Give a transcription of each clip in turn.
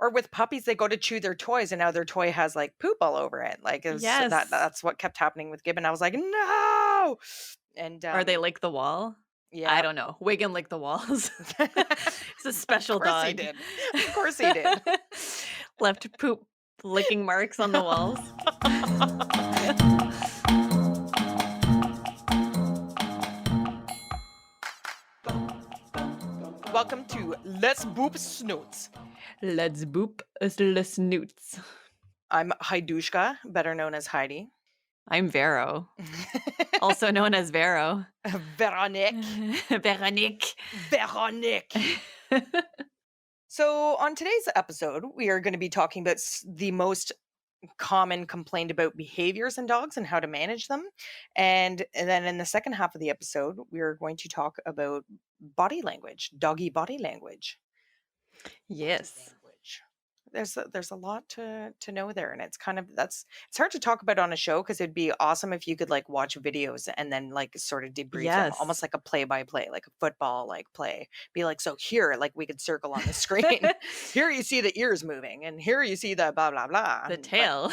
Or with puppies, they go to chew their toys and now their toy has like poop all over it. Like it was Yes. that's what kept happening with Gibbon. I was like, no. And Or they lick the wall. I yeah. don't know. Wiggum lick the walls. He's a Of special course he dog. did. Of course he did. Left poop licking marks on the walls. Welcome to Let's Boop Snoots. Let's boop the snoots. I'm Haidushka, better known as Heidi. I'm Vero, also known as Vero. Veronique. Veronique. Veronique. So, on today's episode, we are going to be talking about the most common complained about behaviors in dogs and how to manage them. And then in the second half of the episode, we are going to talk about body language, doggy body language. Body Yes. language. There's a lot to know there, and it's kind of it's hard to talk about on a show because it'd be awesome if you could like watch videos and then like sort of debrief them, almost Yes. like a play by play, like a football like play. Be like, so here, like we could circle on the screen. Here you see the ears moving, and here you see the blah blah blah. The But tail.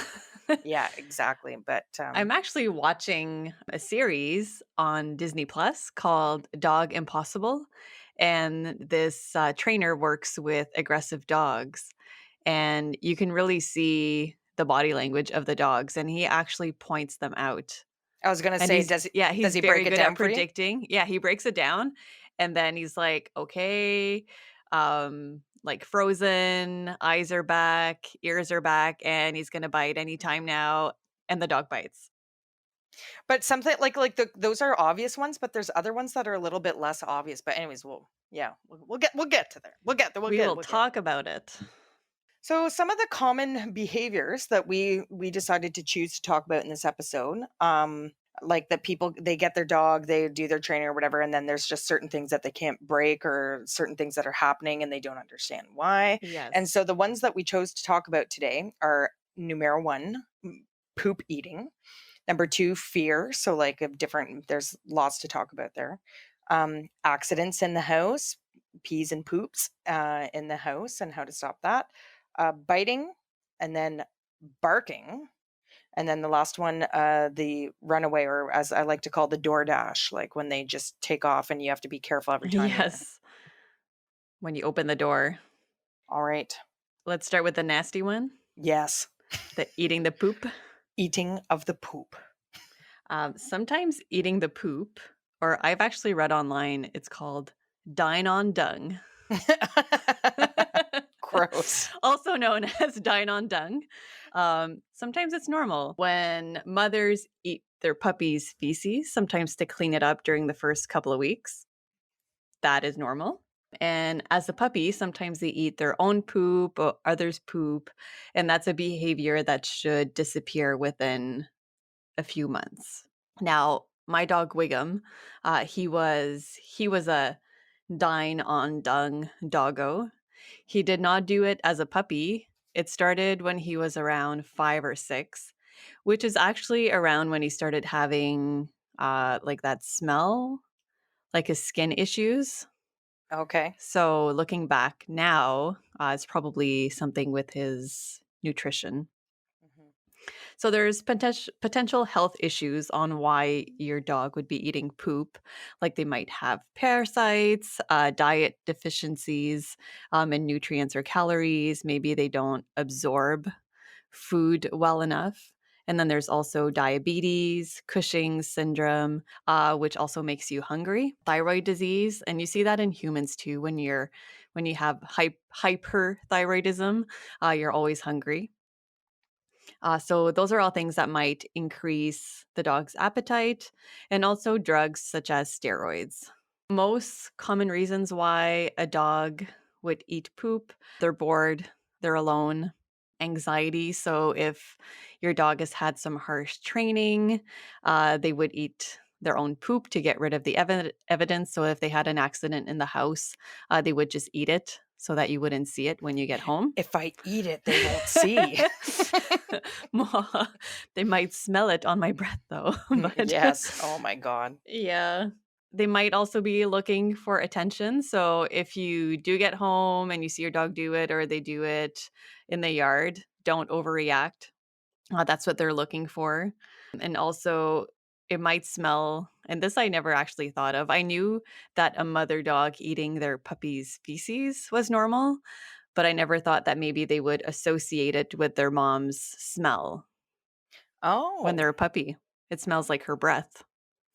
yeah, exactly. But I'm actually watching a series on Disney Plus called Dog Impossible. And this trainer works with aggressive dogs. And you can really see the body language of the dogs. And he actually points them out. I was gonna And say, he's does he very break it good at down for you? predicting. Yeah, he breaks it down. And then he's like, okay, like frozen, eyes are back, ears are back, and he's going to bite anytime now. And the dog bites. But something like those are obvious ones, but there's other ones that are a little bit less obvious. But anyways, we'll get to there. We'll get there. We will We'll get. talk about it. So some of the common behaviors that we decided to choose to talk about in this episode, like that people they get their dog, they do their training or whatever, and then there's just certain things that they can't break or certain things that are happening and they don't understand why. And Yes. so the ones that we chose to talk about today are numero one, poop eating. Number two, fear. So like of different, there's lots to talk about there. Accidents in the house, pees and poops in the house, and how to stop that. Biting, and then barking. And then the last one, the runaway, or as I like to call the door dash, like when they just take off and you have to be careful every time you're. Yes. When you open the door. All right. Let's start with the nasty one, Yes. the eating the poop. Eating of the poop. Sometimes eating the poop, or I've actually read online, it's called dine on dung. Gross. Also known as dine on dung. Sometimes it's normal when mothers eat their puppy's feces, sometimes to clean it up during the first couple of weeks. That is normal. And as a puppy, sometimes they eat their own poop or others' poop. And that's a behavior that should disappear within a few months. Now, my dog Wiggum, he was a dine on dung doggo. He did not do it as a puppy. It started when he was around 5 or 6, which is actually around when he started having like that smell, like his skin issues. Okay. So looking back now, it's probably something with his nutrition. Mhm. So there's potential health issues on why your dog would be eating poop, like they might have parasites, diet deficiencies in nutrients or calories. Maybe they don't absorb food well enough. And then there's also diabetes, Cushing's syndrome, which also makes you hungry. Thyroid disease, and you see that in humans too. When you have hyperthyroidism, you're always hungry. So those are all things that might increase the dog's appetite, and also drugs such as steroids. Most common reasons why a dog would eat poop: they're bored, they're alone, anxiety. So if your dog has had some harsh training, they would eat their own poop to get rid of the evidence. So if they had an accident in the house, they would just eat it so that you wouldn't see it when you get home. If I eat it, they won't see. They might smell it on my breath though, but Yes. Oh my God. yeah. They might also be looking for attention. So if you do get home and you see your dog do it or they do it in the yard, don't overreact. That's what they're looking for. And also, it might smell, and this I never actually thought of. I knew that a mother dog eating their puppy's feces was normal, but I never thought that maybe they would associate it with their mom's smell when Oh. they're a puppy. It smells like her breath.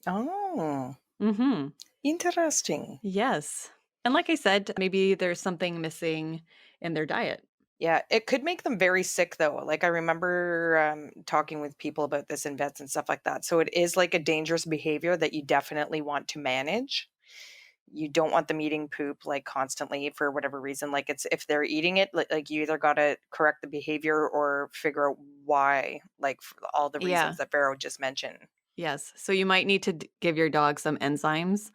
Oh. Mhm. Interesting. Yes. And like I said, maybe there's something missing in their diet. Yeah, it could make them very sick though. Like I remember talking with people about this in vets and stuff like that. So it is like a dangerous behavior that you definitely want to manage. You don't want them eating poop like constantly for whatever reason. Like it's if they're eating it, like you either got to correct the behavior or figure out why, like for all the reasons Yeah. that Vero just mentioned. Yes. So you might need to give your dog some enzymes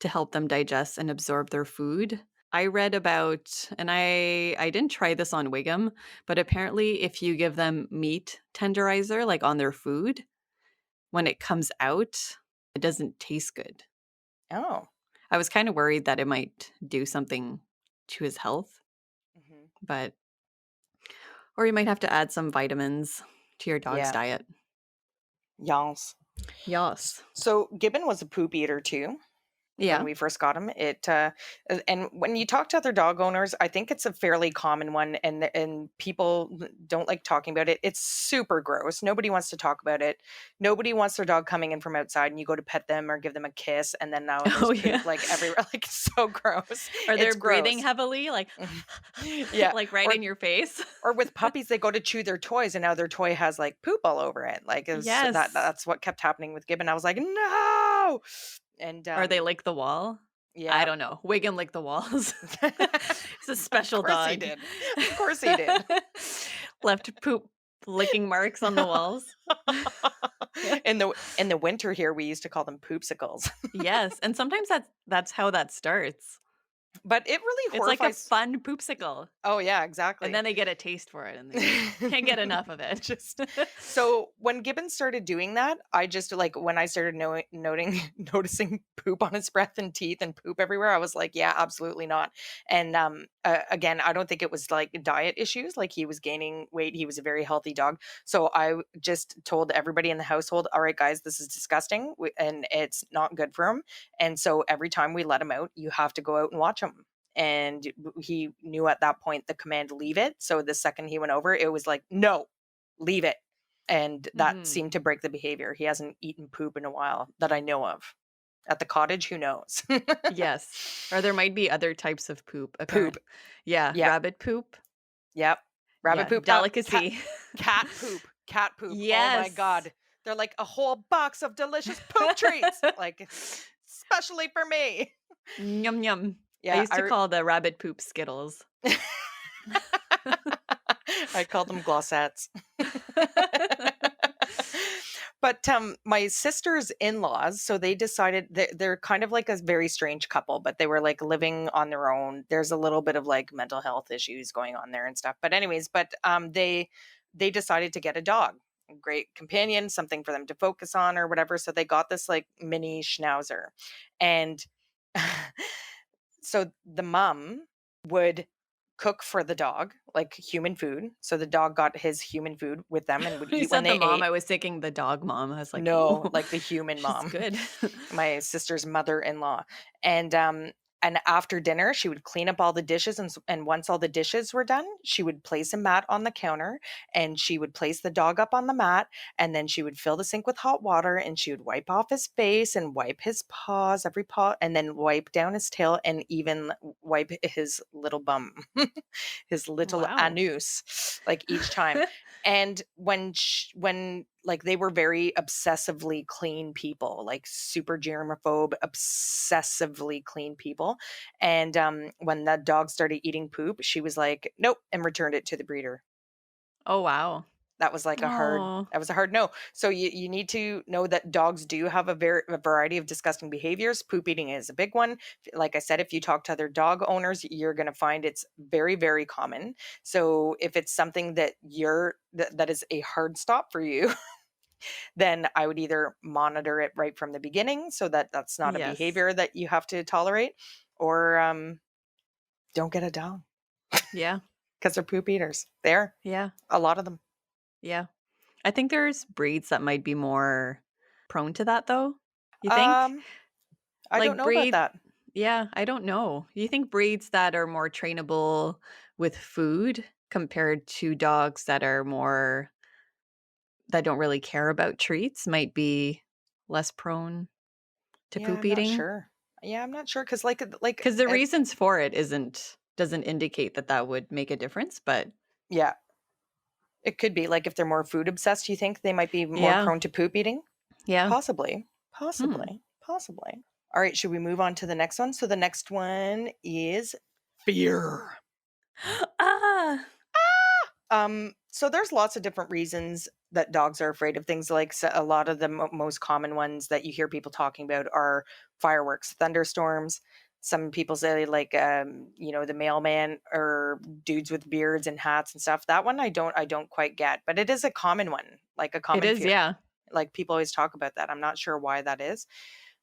to help them digest and absorb their food. I read about, and I didn't try this on Wiggum, but apparently if you give them meat tenderizer like on their food, when it comes out, it doesn't taste good. Oh. I was kind of worried that it might do something to his health, Hmm. but or you might have to add some vitamins to your dog's Yeah. diet. Yas. Yes. So Gibbon was a poop eater too. When Yeah. we first got him, and when you talk to other dog owners, I think it's a fairly common one, and people don't like talking about it. It's super gross. Nobody wants to talk about it. Nobody wants their dog coming in from outside, and you go to pet them or give them a kiss, and then now there's Oh poop yeah. like everywhere. Like it's so gross. Or they're It's breathing gross. heavily, like Yeah, like right or in your face. with puppies, they go to chew their toys, and now their toy has like poop all over it. Like it was Yes. that's what kept happening with Gibbon. I was like, no, and Or they lick the wall. I yeah. don't know. Wiggum lick the walls. He's a Of special course he dog. did. Of course he did. Left poop licking marks on the walls. In the winter here, we used to call them poopsicles. Yes, and sometimes that's how that starts. But it really It's like a horrifies. fun poopsicle, Oh, yeah, and exactly. then they get a taste for it, and they can't get enough of it. Just so when Gibbon started doing that, I just like when I started noting noticing poop on his breath and teeth and poop everywhere, I was like, yeah, absolutely not. And again, I don't think it was like diet issues. Like he was gaining weight, he was a very healthy dog. So just told everybody in the household, all right, guys, this is disgusting and it's not good for him. And so every time we let him out, you have to go out and watch him, and he knew at that point the command leave it. So the second he went over, it was like, no, leave it. And that Mhm. seemed to break the behavior. He hasn't eaten poop in a while that I know of. At the cottage, who knows? Yes, or there might be other types of poop, Poop. apparent yeah, Yeah. rabbit poop. Yep. Rabbit Yeah, poop. delicacy. Cat poop. Cat poop. Oh my Yes. God. They're like a whole box of delicious poop treats. Like, especially for me. Yum, yum. I Yeah. used to call the rabbit poop Skittles. I call them glossettes. But my sister's in-laws, so they decided they're kind of like a very strange couple, but they were like living on their own. There's a little bit of like mental health issues going on there and stuff. But anyways, they decided to get a dog, a great companion, something for them to focus on or whatever. So they got this like mini schnauzer. And so the mom would cook for the dog, like human food. So the dog got his human food with them and would You eat when said the they mom, ate. I was thinking the dog mom. I was like, "Ooh, No, like the human she's mom, good." my sister's mother-in-law. And after dinner, she would clean up all the dishes, and once all the dishes were done, she would place a mat on the counter, and she would place the dog up on the mat, and then she would fill the sink with hot water, and she would wipe off his face and wipe his paws, every paw, and then wipe down his tail and even wipe his little bum, his little Wow. anus, like each time. And when like they were very obsessively clean people, like super germaphobe, obsessively clean people. And when that dog started eating poop, she was like, nope, and returned it to the breeder. Oh, wow. That was like Oh, that was a hard no. So you need to know that dogs do have a variety of disgusting behaviors. Poop eating is a big one. Like I said, if you talk to other dog owners, you're going to find it's very, very common. So if it's something that that is a hard stop for you, then I would either monitor it right from the beginning so that that's not a Yes. behavior that you have to tolerate, or don't get a dog Yeah. because they're poop eaters. There, Yeah. a lot of them. Yeah. I think there's breeds that might be more prone to that though. You think? Um, I don't Like know about breed that. Yeah, I don't know. You think breeds that are more trainable with food compared to dogs that are more that don't really care about treats might be less prone to Yeah, poop I'm not eating? sure. Yeah, I'm not sure because Because the reasons for it doesn't indicate that that would make a difference, but yeah, it could be like if they're more food obsessed. You think they might be more yeah, prone to poop eating? yeah. Possibly, Hmm. possibly, possibly. All right, should we move on to the next one? So the next one is fear. Ah! So there's lots of different reasons that dogs are afraid of things. Like a lot of the most common ones that you hear people talking about are fireworks, thunderstorms. Some people say like, the mailman or dudes with beards and hats and stuff. That one I don't quite get, but it is a common one, like a It common is, fear. yeah. Like people always talk about that. I'm not sure why that is,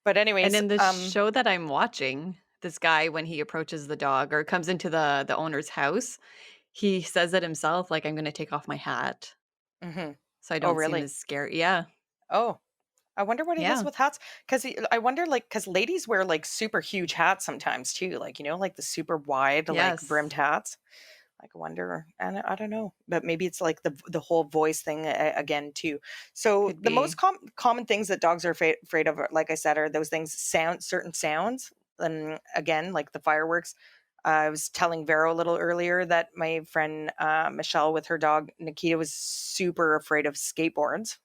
but And anyways, in the show that I'm watching, this guy, when he approaches the dog or comes into the owner's house, he says it himself, like, "I'm gonna take off my hat, mhm. so I Oh don't seem really? as scary." Yeah. Oh, I wonder what it is Yeah. with hats, 'cause I wonder, like, cause ladies wear, like, super huge hats sometimes too, like, like the super wide, like, brimmed Yes. hats. Like, I wonder, and I don't know, but maybe it's like the whole voice thing again too. So Could the most be. common things that dogs are afraid of, like I said, are those things, certain sounds. And again, like the fireworks. I was telling Vero a little earlier that my friend Michelle with her dog Nikita was super afraid of skateboards.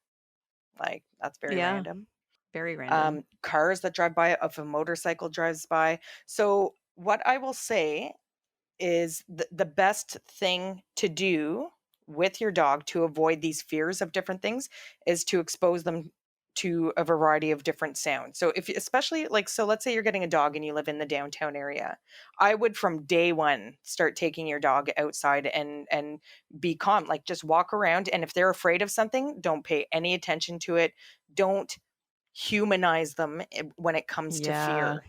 Like that's very Yeah. random. Very random. Cars that drive by, if a motorcycle drives by. So what I will say is the best thing to do with your dog to avoid these fears of different things is to expose them to a variety of different sounds. So if especially like so let's say you're getting a dog and you live in the downtown area. I would from day 1 start taking your dog outside and be calm. Like just walk around, and if they're afraid of something, don't pay any attention to it. Don't humanize them when it comes to Yeah. fear.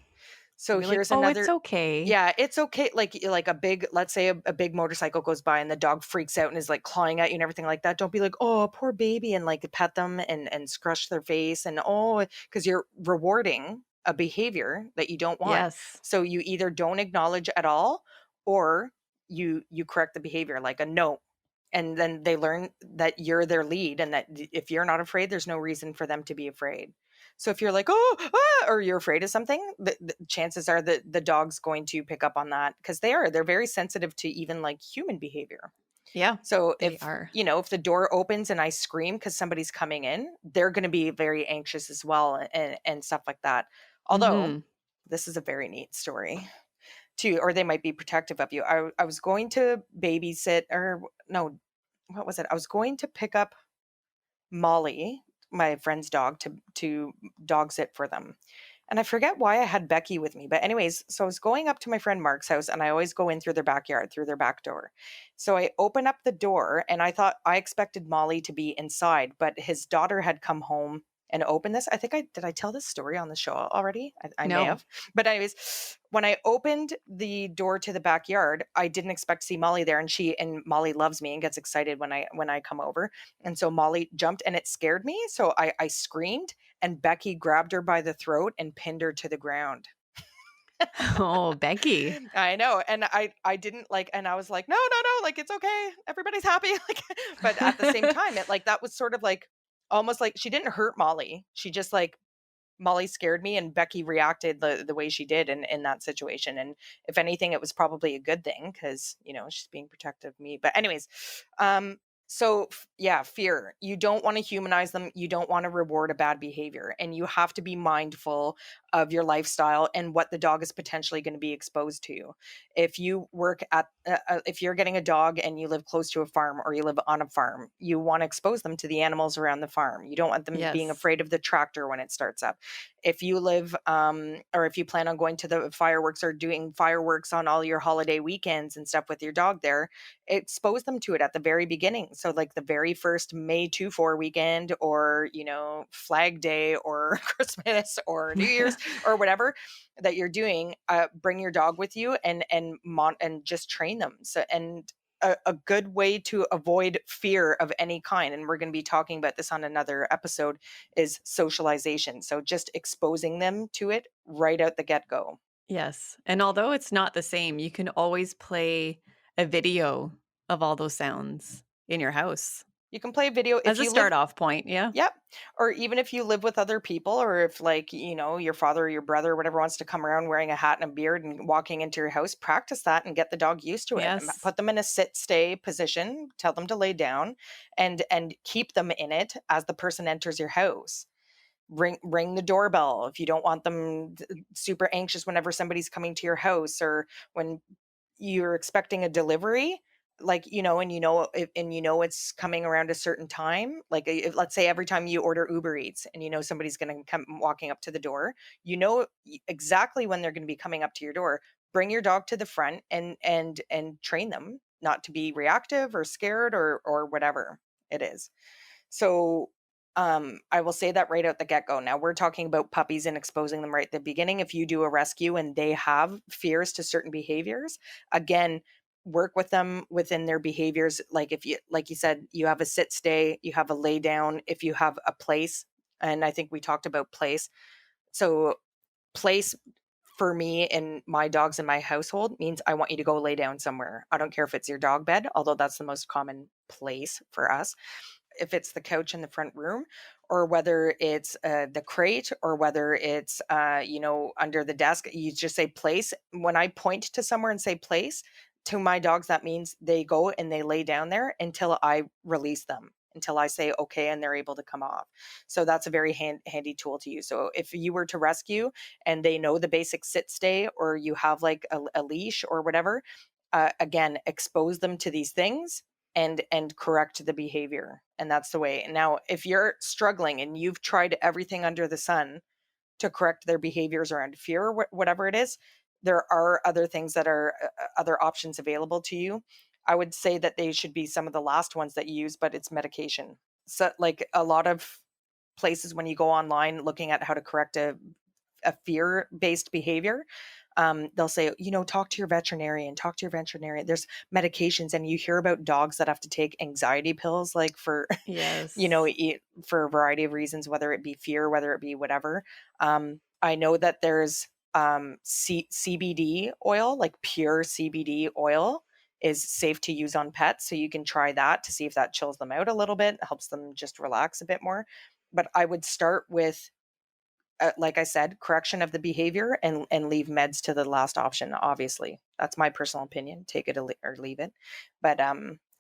So Be like, here's "Oh, it's another. okay." Yeah, it's okay. Like a big, let's say a big motorcycle goes by and the dog freaks out and is like clawing at you and everything like that. Don't be like, oh, poor baby, and like pet them and scratch their face and oh, because you're rewarding a behavior that you don't want. Yes. So you either don't acknowledge at all, or you correct the behavior like a no. And then they learn that you're their lead and that if you're not afraid, there's no reason for them to be afraid. So if you're like, "Oh, ah," or you're afraid of something, the chances are that the dog's going to pick up on that because they're very sensitive to even like human behavior. Yeah. So They are. if the door opens and I scream because somebody's coming in, they're going to be very anxious as well and stuff like that. Although Mhm. this is a very neat story too, or they might be protective of you. I was going to babysit, or no, what was it? I was going to pick up Molly, my friend's dog, to dog sit for them. And I forget why I had Becky with me. But anyways, so I was going up to my friend Mark's house and I always go in through their backyard, through their back door. So I open up the door and I expected Molly to be inside, but his daughter had come home and opened this. I think I tell this story on the show already? I may No. have. But anyways, when I opened the door to the backyard, I didn't expect to see Molly there. And Molly loves me and gets excited when I come over. And so Molly jumped and it scared me. So I screamed and Becky grabbed her by the throat and pinned her to the ground. Oh, Becky. I know. And I didn't like, and I was like, no, no, no, like it's okay. Everybody's happy. Like, but at the same time, it like that was sort of like almost like she didn't hurt Molly. She just like Molly scared me and Becky reacted the way she did in that situation. And if anything, it was probably a good thing because, she's being protective of me. But anyways, um, yeah, fear. You don't want to humanize them. You don't want to reward a bad behavior. And you have to be mindful of your lifestyle and what the dog is potentially going to be exposed to. If you work if you're getting a dog and you live close to a farm or you live on a farm, you want to expose them to the animals around the farm. You don't want them being Yes. afraid of the tractor when it starts up. If you live or if you plan on going to the fireworks or doing fireworks on all your holiday weekends and stuff with your dog there, expose them to it at the very beginning So like the very first May 2-4 weekend, or, Flag Day, or Christmas, or New Year's, or whatever that you're doing, bring your dog with you, and just train them. So, and a good way to avoid fear of any kind, and we're going to be talking about this on another episode, is socialization. So just exposing them to it right out the get-go. Yes, and although it's not the same, you can always play a video of all those sounds in your house You can play video as if a you live. start off point, yeah. Yep. Or even if you live with other people, or if, like, your father or your brother or whatever wants to come around wearing a hat and a beard and walking into your house, practice that and get the dog used to it. And Yes. put them in a sit stay position, tell them to lay down, and keep them in it as the person enters your house. Ring the doorbell if you don't want them super anxious whenever somebody's coming to your house, or when you're expecting a delivery, like, it's coming around a certain time, like, if, let's say, every time you order Uber Eats and somebody's going to come walking up to the door, exactly when they're going to be coming up to your door. Bring your dog to the front, and train them not to be reactive or scared, or whatever it is. So, I will say that right out the get-go. Now we're talking about puppies and exposing them right at the beginning. If you do a rescue and they have fears to certain behaviors, again, work with them within their behaviors. Like, if you, like you said, you have a sit stay, you have a lay down, if you have a place, and I think we talked about place. So place for me and my dogs in my household means I want you to go lay down somewhere. I don't care if it's your dog bed, although that's the most common place for us, if it's the couch in the front room, or whether it's the crate, or whether it's under the desk. You just say place. When I point to somewhere and say place, to my dogs, that means they go and they lay down there until I release them, until I say okay and they're able to come off. So that's a very handy tool to use. So if you were to rescue and they know the basic sit stay, or you have like a leash or whatever, again, expose them to these things, and correct the behavior. And that's the way. Now, if you're struggling and you've tried everything under the sun to correct their behaviors around fear, or whatever it is, there are other things that are other options available to you. I would say that they should be some of the last ones that you use, but it's medication. So like a lot of places, when you go online looking at how to correct a fear-based behavior, they'll say, talk to your veterinarian, talk to your veterinarian. There's medications, and you hear about dogs that have to take anxiety pills, like for, Yes. for a variety of reasons, whether it be fear, whether it be whatever. I know that there's CBD oil, like pure CBD oil, is safe to use on pets. So you can try that to see if that chills them out a little bit, helps them just relax a bit more. But I would start with, like I said, correction of the behavior, and leave meds to the last option. Obviously, that's my personal opinion. Take it or leave it. But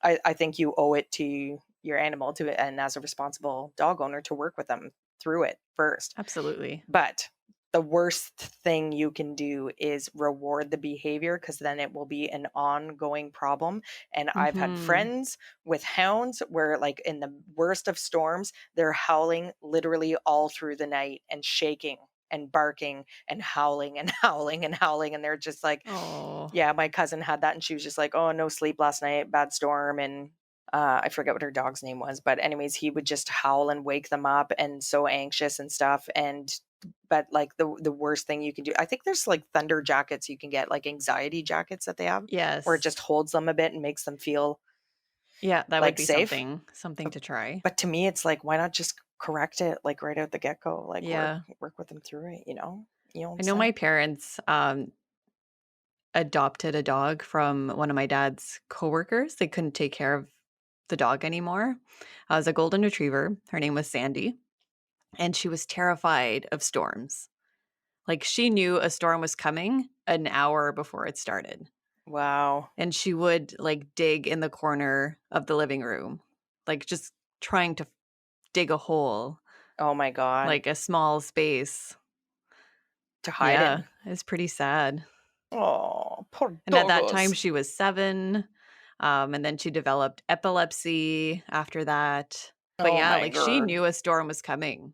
I think you owe it to your animal, to, and as a responsible dog owner, to work with them through it first. Absolutely. But the worst thing you can do is reward the behavior, because then it will be an ongoing problem. And I've had Mhm. friends with hounds where, like, in the worst of storms, they're howling literally all through the night, and shaking and barking and howling and howling and howling. And they're just like, Oh, yeah, my cousin had that, and she was just like, "Oh, no sleep last night, bad storm." And I forget what her dog's name was, but anyways, he would just howl and wake them up, and so anxious and stuff. And but like the worst thing you can do, I think there's like thunder jackets you can get, like anxiety jackets that they have, where it just yes. holds them a bit and makes them feel Yeah, that would like be safe. something But, to try. but to me, it's like, why not just correct it like right out the get go? Like, work Yeah. work with them through it. You know what I'm I know my saying? parents, adopted a dog from one of my dad's coworkers. They couldn't take care of the dog anymore. It was a golden retriever. Her name was Sandy, and she was terrified of storms. Like, she knew a storm was coming an hour before it started, Wow. and she would, like, dig in the corner of the living room, like, just trying to dig a hole, Oh my God. like a small space. To hide Yeah, in. it's pretty sad. Oh, poor And at that time, doggos. she was 7, and then she developed epilepsy after that. But Oh yeah, my like, she God. knew a storm was coming,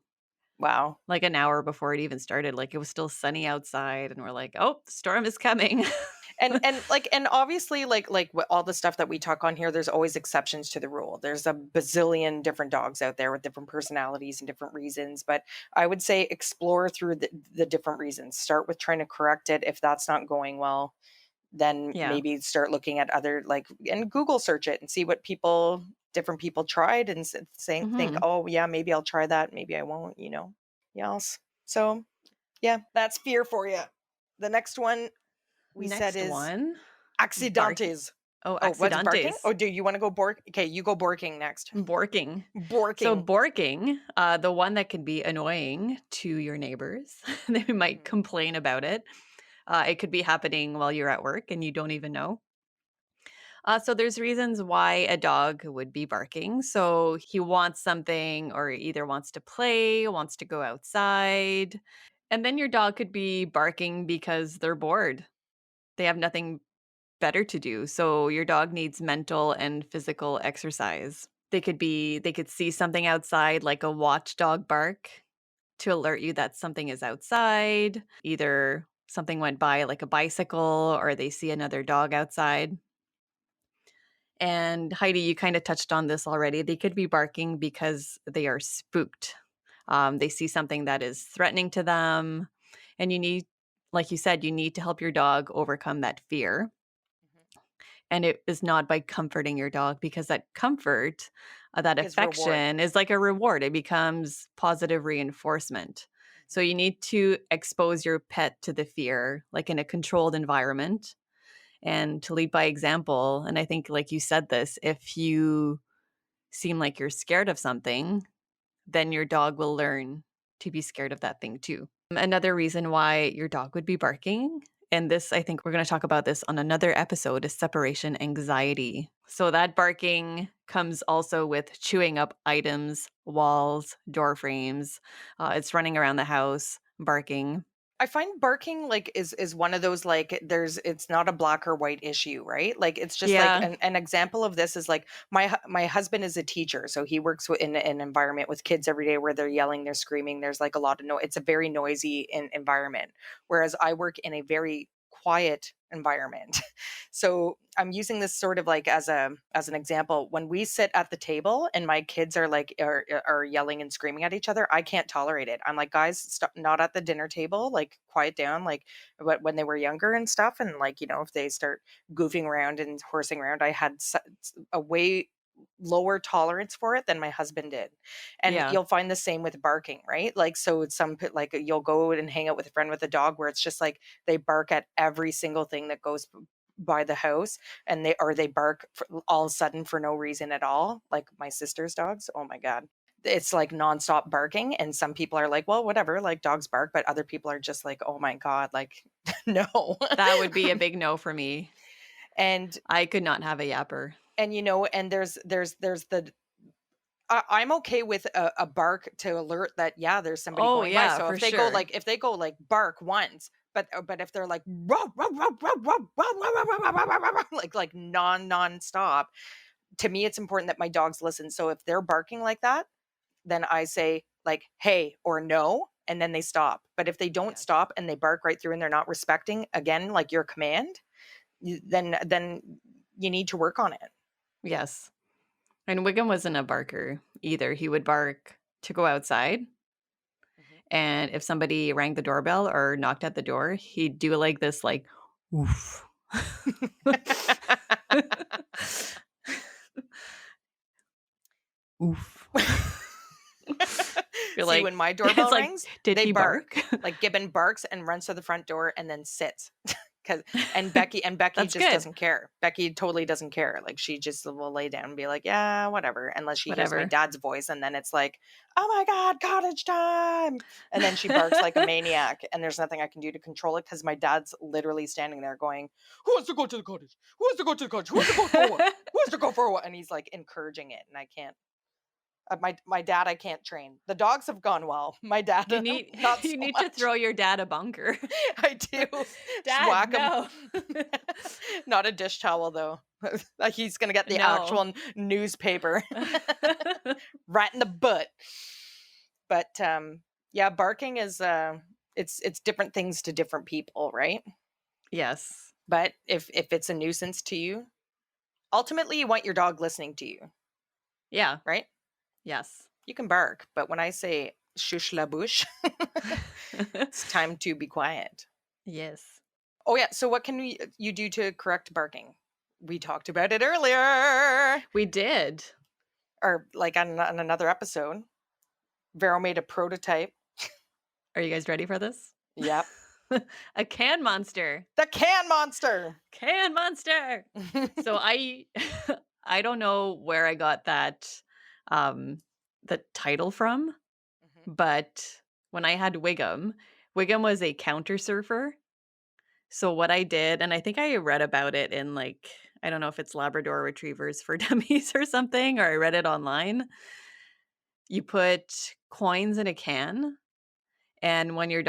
Wow. like, an hour before it even started. Like, it was still sunny outside, and we're like, "Oh, the storm is coming." And obviously all the stuff that we talk on here, there's always exceptions to the rule. There's a bazillion different dogs out there with different personalities and different reasons, but I would say explore through the different reasons. Start with trying to correct it. If that's not going well, then Yeah. maybe start looking at other, like, and Google search it and see what different people tried, and think, Mhm. oh yeah, maybe I'll try that, maybe I won't, yes. So yeah, that's fear for you. The next one we said Next is one, barking. accidentes. Oh, Oh, what's barking? accidentes. Oh, do you want to go bork? Okay, you go borking next. Borking. So Borking. borking, the one that can be annoying to your neighbors. They might Mhm. complain about it. It could be happening while you're at work and you don't even know. So there's reasons why a dog would be barking. So he wants something or either wants to play, wants to go outside. And then your dog could be barking because they're bored. They have nothing better to do. So your dog needs mental and physical exercise. They could see something outside like a watchdog bark to alert you that something is outside. Either something went by like a bicycle or they see another dog outside. And Heidi, you kind of touched on this already. They could be barking because they are spooked. They see something that is threatening to them. And like you said, you need to help your dog overcome that fear. Mhm. And it is not by comforting your dog because that comfort, that Is reward. affection is like a reward. It becomes positive reinforcement. So Mhm. you need to expose your pet to the fear, like in a controlled environment and to lead by example. And I think, like you said, this if you seem like you're scared of something, then your dog will learn to be scared of that thing too. Another reason why your dog would be barking, and this, I think we're going to talk about this on another episode, is separation anxiety. So that barking comes also with chewing up items, walls, door frames. It's running around the house, barking. I find barking is one of those, like, it's not a black or white issue, right? Like, it's just like Yeah. an example of this is like my husband is a teacher, so he works in an environment with kids every day where they're yelling, they're screaming, there's like a lot of noise. It's a very noisy environment, whereas I work in a very quiet environment. So I'm using this sort of like as an example. When we sit at the table and my kids are yelling and screaming at each other, I can't tolerate it. I'm like, guys, stop, not at the dinner table, like quiet down. Like, when they were younger and stuff, and like, if they start goofing around and horsing around, I had a way lower tolerance for it than my husband did. And Yeah. you'll find the same with barking, right? Like, so it's like you'll go and hang out with a friend with a dog where it's just like they bark at every single thing that goes by the house, and they bark all of a sudden for no reason at all, like my sister's dogs. Oh my god, it's like nonstop barking, and some people are like, well, whatever, like, dogs bark, but other people are just like, oh my god, like, no. That would be a big no for me. and I could not have a yapper. and there's the I'm okay with a bark to alert that, yeah, there's somebody Oh, going by. yeah, So for sure. if they go like bark once, but if they're like "Ruff, ruff, ruff, ruff, ruff, ruff, ruff, ruff, ruff, ruff, ruff, ruff," like nonstop, to me it's important that my dogs listen. So if they're barking like that, then I say like hey or no, and then they stop. But if they don't Yes. stop and they bark right through and they're not respecting, again, like, your command, then you need to work on it. Yes. And Wiggum wasn't a barker either. He would bark to go outside, Mhm. and if somebody rang the doorbell or knocked at the door, he'd do like this, like, "Oof." Oof. You're See, like when my it's doorbell like, rings, "Did they he bark. bark?" Like, Gibbon barks and runs to the front door and then sits. 'Cause Becky That's just good. doesn't care. Becky totally doesn't care. Like, she just will lay down and be like, "Yeah, whatever," unless she hears my Whatever. dad's voice, and then it's like, "Oh my god, cottage time!" And then she barks like a maniac, and there's nothing I can do to control it because my dad's literally standing there going, "Who wants to go to the cottage? Who wants to go to the cottage? Who wants to go for a walk? Who wants to go for a walk?" And he's, like, encouraging it, and I can't. My dad, I can't train. The dogs have gone well. My dad, You need not you so need to much. throw your dad a bunker. I do. Just "Dad, whack him. no." Not a dish towel, though. Like, he's gonna get the actual No. newspaper right in the butt. But, yeah, barking is, it's different things to different people, right? Yes. But if it's a nuisance to you, ultimately you want your dog listening to you, Yeah. right? Yes. You can bark, but when I say shush la bouche, it's time to be quiet. Yes. Oh yeah, so what can you do to correct barking? We talked about it earlier, We did. or like on another episode. Vero made a prototype. Are you guys ready for this? Yep. A can monster. The can monster. Can monster. So I I don't know where I got that um the title from, Mhm. but when I had Wiggum, Wiggum was a counter surfer. So what I did, and I think I read about it in like I don't know if it's Labrador Retrievers for Dummies or something, or I read it online. You put coins in a can, and when your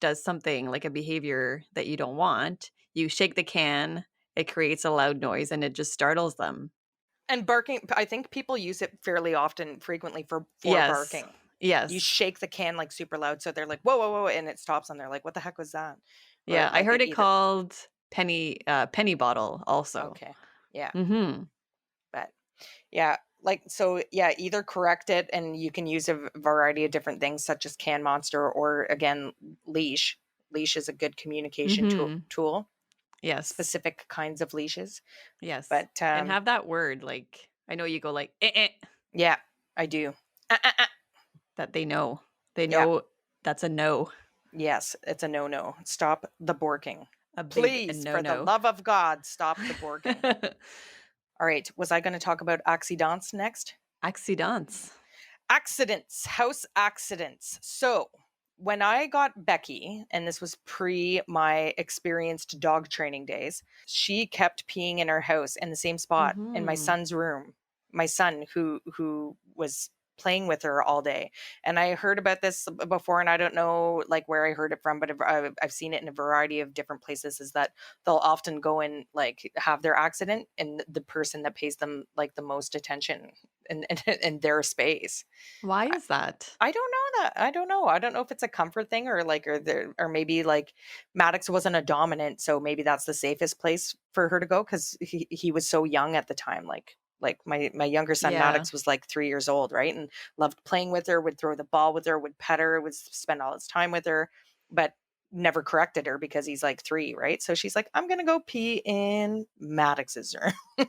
does something like a behavior that you don't want, you shake the can, it creates a loud noise and it just startles them. And barking, I think people use it fairly often, frequently for Yes. barking. You Yes. shake the can like super loud, so they're like, "Whoa, whoa, whoa!" and it stops, and they're like, "What the heck was that?" Or Yeah, I like heard it it either. called penny bottle also. Okay, yeah, Mhm. but yeah, like so, yeah, either correct it, and you can use a variety of different things, such as can monster, or again, leash. Leash is a good communication Mhm. tool. Yes. Specific kinds of leashes, Yes. but And have that word like I know you go like yeah, I do. Uh, uh, uh. that they know. They Yeah. know that's a no. Yes, it's a no-no. Stop the borking. A big Please, for the no-no. love of God, stop the borking. All right, was I going to talk about accidents next? Accidents. Accidents, house accidents. So, when I got Becky, and this was pre my experienced dog training days, she kept peeing in her house in the same spot in my Mhm. son's room. My son, who was playing with her all day, and I heard about this before, and I don't know like where I heard it from, but I've seen it in a variety of different places. Is that they'll often go and like have their accident, and the person that pays them like the most attention in their space. Why I is that? I don't know that. I don't know. I don't know if it's a comfort thing or like or maybe like Maddox wasn't a dominant, so maybe that's the safest place for her to go because he was so young at the time. Like my younger son Yeah. Maddox was like 3 years old, right? And loved playing with her, would throw the ball with her, would pet her, would spend all his time with her, but never corrected her because he's like 3, right? So she's like, I'm gonna go pee in Maddox's room.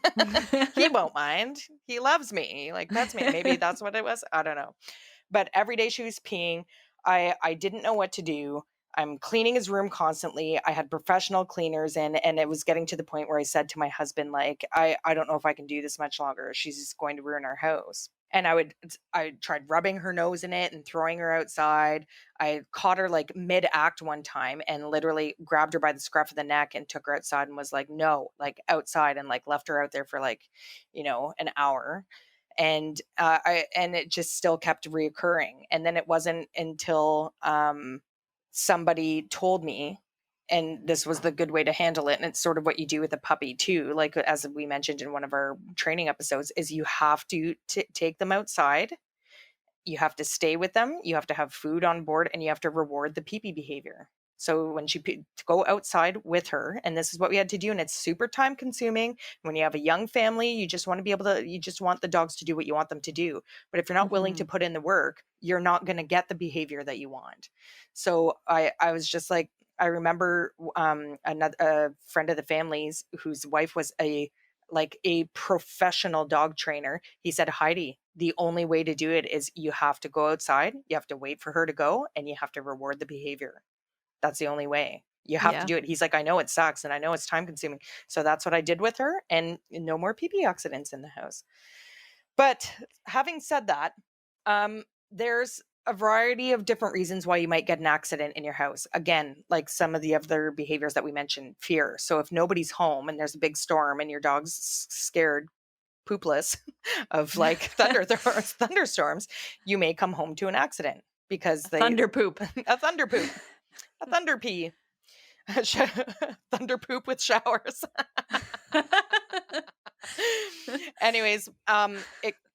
He won't mind. He loves me. He like pets me. Maybe that's what it was. I don't know. But every day she was peeing. I didn't know what to do. I'm cleaning his room constantly. I had professional cleaners in, and it was getting to the point where I said to my husband, like, I don't know if I can do this much longer. She's just going to ruin our house. And I tried rubbing her nose in it and throwing her outside. I caught her like mid act one time and literally grabbed her by the scruff of the neck and took her outside and was like, no, like outside, and like left her out there for like, an hour. And it just still kept reoccurring. And then it wasn't until somebody told me, and this was the good way to handle it, and it's sort of what you do with a puppy too, like as we mentioned in one of our training episodes, is you have to take them outside, you have to stay with them, you have to have food on board, and you have to reward the pee behavior. So when to go outside with her, and this is what we had to do, and it's super time consuming. When you have a young family, you just want to be able to, you just want the dogs to do what you want them to do. But if you're not willing to Mhm. put in the work, you're not going to get the behavior that you want. So I was just like, I remember another a friend of the family's whose wife was a professional dog trainer. He said, Heidi, the only way to do it is you have to go outside, you have to wait for her to go, and you have to reward the behavior. That's the only way. You have to Yeah. do it. He's like, I know it sucks and I know it's time consuming. So that's what I did with her, and no more pee accidents in the house. But having said that, there's a variety of different reasons why you might get an accident in your house. Again, like some of the other behaviors that we mentioned, fear. So if nobody's home and there's a big storm and your dog's scared poopless of like thunderstorms, you may come home to an accident because A they thunder poop. a thunder poop, a thunder pee, thunder poop with showers. Anyways,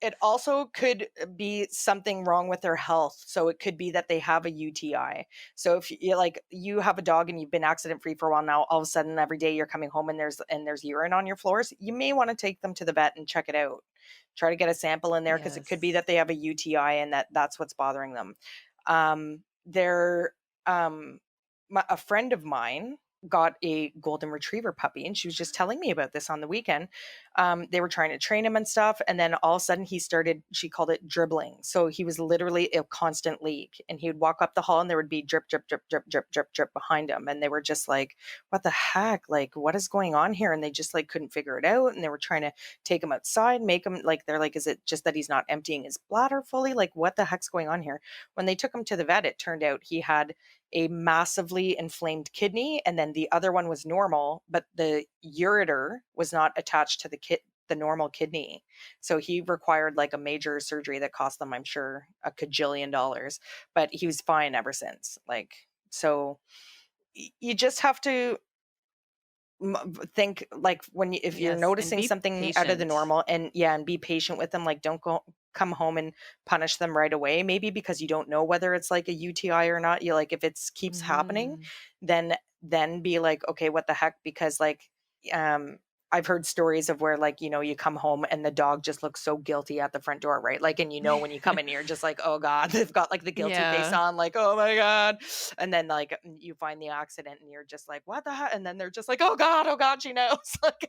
It also could be something wrong with their health. So it could be that they have a UTI. So if you like you have a dog and you've been accident free for a while now, all of a sudden every day you're coming home and there's urine on your floors, you may want to take them to the vet and check it out. Try to get a sample in there because it could be Yes. that they have a UTI and that's what's bothering them. They're a friend of mine got a golden retriever puppy and she was just telling me about this on the weekend. They were trying to train him and stuff, and then all of a sudden he started, she called it dribbling, so he was literally a constant leak, and he would walk up the hall and there would be drip drip drip drip drip drip drip behind him, and they were just like, what the heck, like what is going on here? And they just like couldn't figure it out, and they were trying to take him outside, make him like, they're like, is it just that he's not emptying his bladder fully, like what the heck's going on here? When they took him to the vet, it turned out he had a massively inflamed kidney, and then the other one was normal, but the ureter was not attached to the normal kidney. So he required like a major surgery that cost them, I'm sure, a cajillion dollars, but he was fine ever since. Like, so you just have to think like when if you're Yes, and noticing be something out of the patient. normal, and yeah, and be patient with them, like don't go come home and punish them right away, maybe because you don't know whether it's like a UTI or not. You like, if it keeps happening, Mhm. then be like, okay, what the heck, because like um I've heard stories of where, like, you come home and the dog just looks so guilty at the front door, right? Like, and when you come in, you're just like, oh God, they've got like the guilty face Yeah. on, like, oh my God. And then like you find the accident and you're just like, what the heck? And then they're just like, oh God, she knows. Like,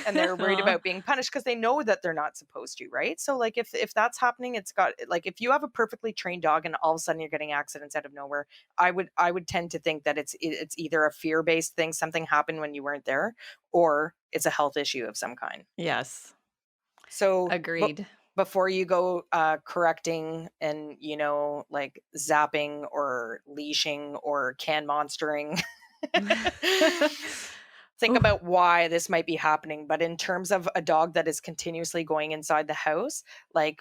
and they're worried Aw. about being punished because they know that they're not supposed to, right? So like if that's happening, it's got like, if you have a perfectly trained dog and all of a sudden you're getting accidents out of nowhere, I would tend to think that it's either a fear-based thing, something happened when you weren't there, or it's a health issue of some kind. Yes, So, but agreed. before you go correcting and like zapping or leashing or can monstering, think Ooh, about why this might be happening. But in terms of a dog that is continuously going inside the house, like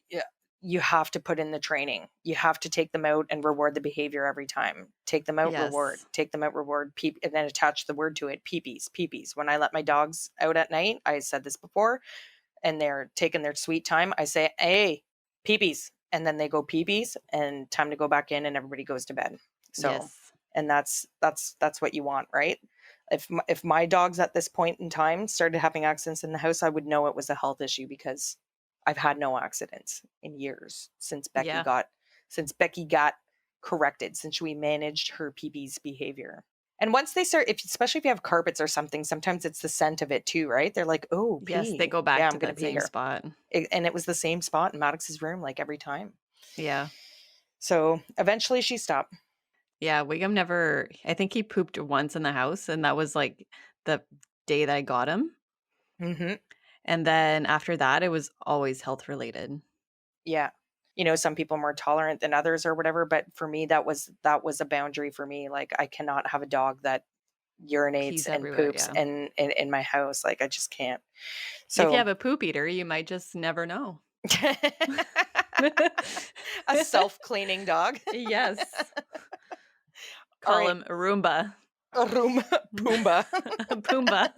yeah, you have to put in the training. You have to take them out and reward the behavior every time. Take them out, reward. yes. Take them out, reward. Peep, and then attach the word to it. Peepees, peepees. When I let my dogs out at night, I said this before, and they're taking their sweet time, I say, "Hey, peepees," and then they go peepees, and time to go back in, and everybody goes to bed. So, Yes. and that's what you want, right? If my dogs at this point in time started having accidents in the house, I would know it was a health issue because I've had no accidents in years Yeah. since Becky got corrected, since we managed her peepees behavior. And once they start, especially if you have carpets or something, sometimes it's the scent of it too, right? They're like, "Oh, Yes, they pee. go Yeah, back I'm to gonna that pee same here." spot. And it was the same spot in Maddox's room, like every time. Yeah. So eventually she stopped. Yeah, Wiggum never I think he pooped once in the house, and that was, like, the day that I got him, Hmm. and then after that, it was always health related. Yeah. Some people are more tolerant than others or whatever, but for me, that was a boundary for me. Like, I cannot have a dog that urinates Peas and everywhere, poops yeah. in my house. Like, I just can't. If you So have a poop eater, you might just never know. a self-cleaning dog. Yes. All Call right. him Roomba. Pumbaa. Pumbaa.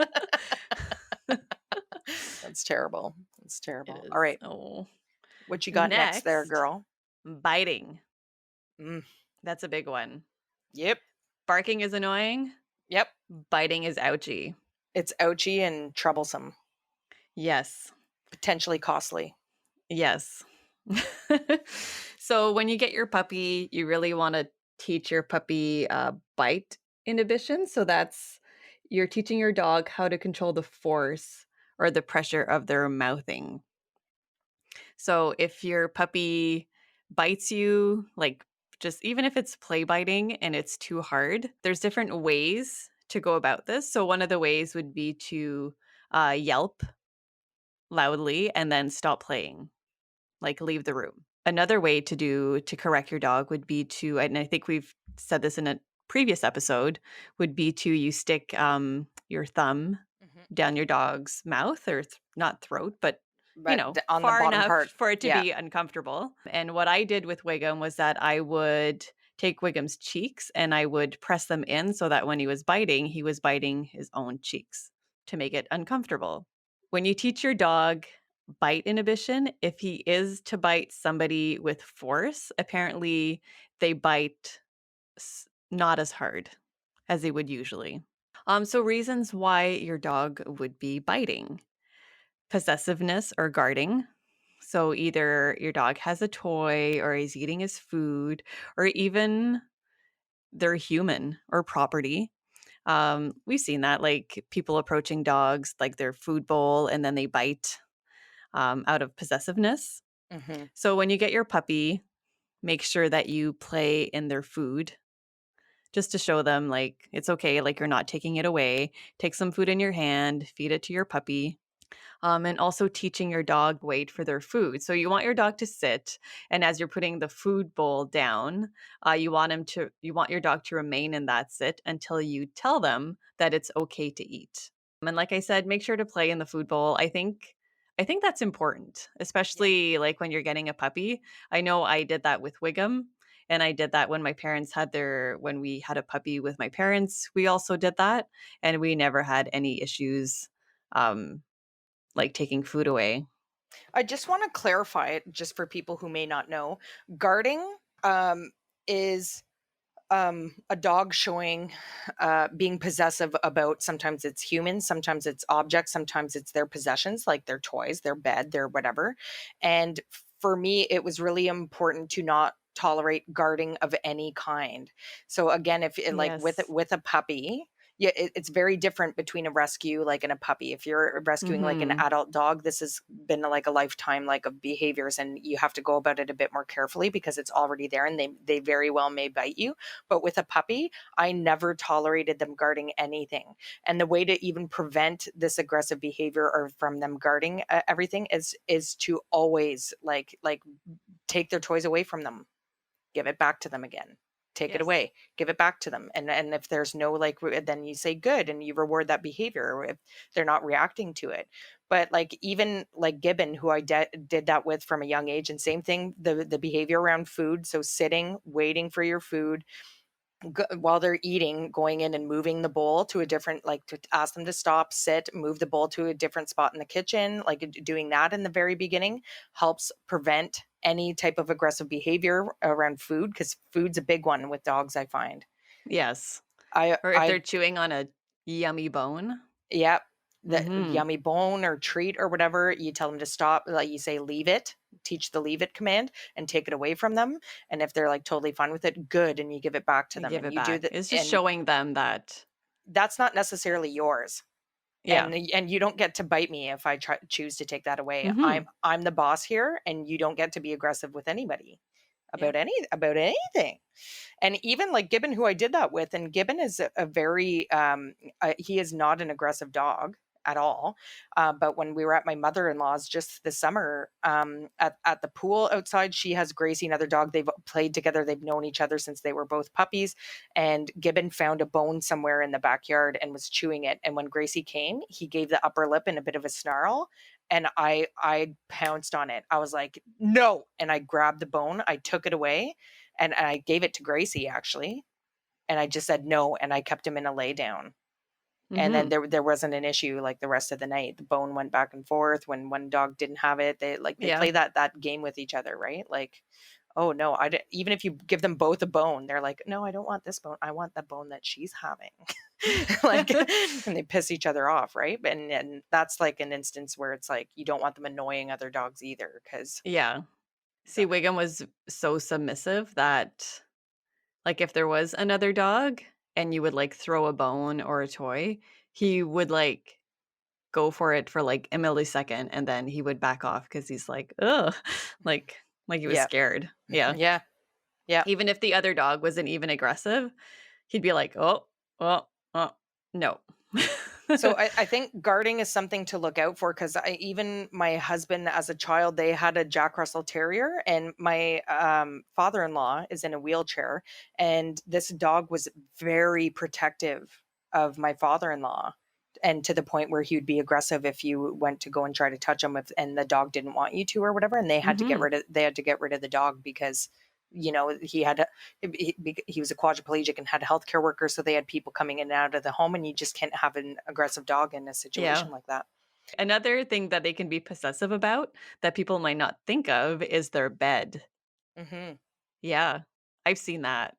That's terrible. That's It terrible. All is. right. Oh. What you got next there, Next, girl? biting. Mm, That's a big one. yep. Barking is annoying, Yep. biting is ouchy. It's ouchy and troublesome, Yes. potentially costly. Yes. So when you get your puppy, you really want to teach your puppy bite inhibition. So that's you're teaching your dog how to control the force or the pressure of their mouthing. So if your puppy bites you, like just even if it's play biting and it's too hard, there's different ways to go about this. So one of the ways would be to yelp loudly and then stop playing, like leave the room. Another way to correct your dog would be to, and I think we've said this in a previous episode, would be to you stick your thumb Mhm. down your dog's mouth or not throat, but But on the far bottom enough part, for it to yeah. be uncomfortable. And what I did with Wiggum was that I would take Wiggum's cheeks and I would press them in so that when he was biting his own cheeks to make it uncomfortable. When you teach your dog bite inhibition. If he is to bite somebody with force, apparently they bite not as hard as they would usually. So reasons why your dog would be biting: possessiveness or guarding. So either your dog has a toy or he's eating his food, or even they're human or property. We've seen that, like people approaching dogs, like their food bowl, and then they bite out of possessiveness. Hmm. So when you get your puppy, make sure that you play in their food just to show them like it's okay, like you're not taking it away. Take some food in your hand, feed it to your puppy. And also teaching your dog wait for their food. So you want your dog to sit, and as you're putting the food bowl down, you want your dog to remain in that sit until you tell them that it's okay to eat. And like I said, make sure to play in the food bowl. I think that's important, Yeah. especially like when you're getting a puppy. I know I did that with Wiggum. And I did that when we had a puppy with my parents, we also did that. And we never had any issues um, like taking food away. I just want to clarify it just for people who may not know. Guarding is a dog showing being possessive about, sometimes it's humans, sometimes it's objects, sometimes it's their possessions, like their toys, their bed, their whatever. And for me, it was really important to not tolerate guarding of any kind. So again, if it, like Yes. with a puppy, yeah, it's very different between a rescue like and a puppy. If you're rescuing like an Mhm. adult dog, this has been like a lifetime like of behaviors, and you have to go about it a bit more carefully because it's already there and they very well may bite you. But with a puppy, I never tolerated them guarding anything. And the way to even prevent this aggressive behavior or from them guarding everything is to always like take their toys away from them, give it back to them again. Take it Yes. away, give it back to them. And if there's no like then you say good and you reward that behavior if they're not reacting to it. But like even like Gibbon, who I did that with from a young age, and same thing, the behavior around food. So sitting, waiting for your food, while they're eating, going in and moving the bowl to a different, like to ask them to stop, sit, move the bowl to a different spot in the kitchen, like doing that in the very beginning helps prevent any type of aggressive behavior around food, because food's a big one with dogs, I find. Yes. I Or if they're I chewing on a yummy bone. Yeah, the Mhm. yummy bone or treat or whatever, you tell them to stop, like you say leave it, teach the leave it command and take it away from them. And if they're like totally fine with it, good, and you give it back to And them give and it you do back. that. It's just And showing them that that's not necessarily yours. yeah. And you don't get to bite me if I choose to take that away. I'm Mhm. I'm the boss here, and you don't get to be aggressive with anybody Yep. about anything. And even like Gibbon, who I did that with, and Gibbon is a very he is not an aggressive dog at all. But when we were at my mother-in-law's just this summer, at the pool outside, she has Gracie, another dog. They've played together. They've known each other since they were both puppies. And Gibbon found a bone somewhere in the backyard and was chewing it. And when Gracie came, he gave the upper lip in a bit of a snarl. And I pounced on it. I was like, no. And I grabbed the bone. I took it away and I gave it to Gracie actually, and I just said no, and I kept him in a lay down. And then Mhm. there wasn't an issue like the rest of the night. The bone went back and forth. When one dog didn't have it, they Yeah. play that game with each other, right? Like, oh no, even if you give them both a bone, they're like, no, I don't want this bone. I want the bone that she's having. Like, and they piss each other off, right? And that's like an instance where it's like you don't want them annoying other dogs either, because Yeah. See, Wiggum was so submissive that, like, if there was another dog and you would, like, throw a bone or a toy, he would, like, go for it for, like, a millisecond, and then he would back off because he's like, "Ugh," like he was yeah, scared. Yeah. yeah, yeah. Even if the other dog wasn't even aggressive, he'd be like, "Oh, oh, oh, no." So I think guarding is something to look out for, because I even my husband as a child, they had a Jack Russell Terrier, and my father-in-law is in a wheelchair, and this dog was very protective of my father-in-law, and to the point where he would be aggressive if you went to go and try to touch him, if and the dog didn't want you to or whatever, and Mhm. they had to get rid of the dog because he had he was a quadriplegic and had healthcare workers, so they had people coming in and out of the home, and you just can't have an aggressive dog in a Yeah. situation like that. Another thing that they can be possessive about that people might not think of is their bed. Mhm. Yeah, I've seen that.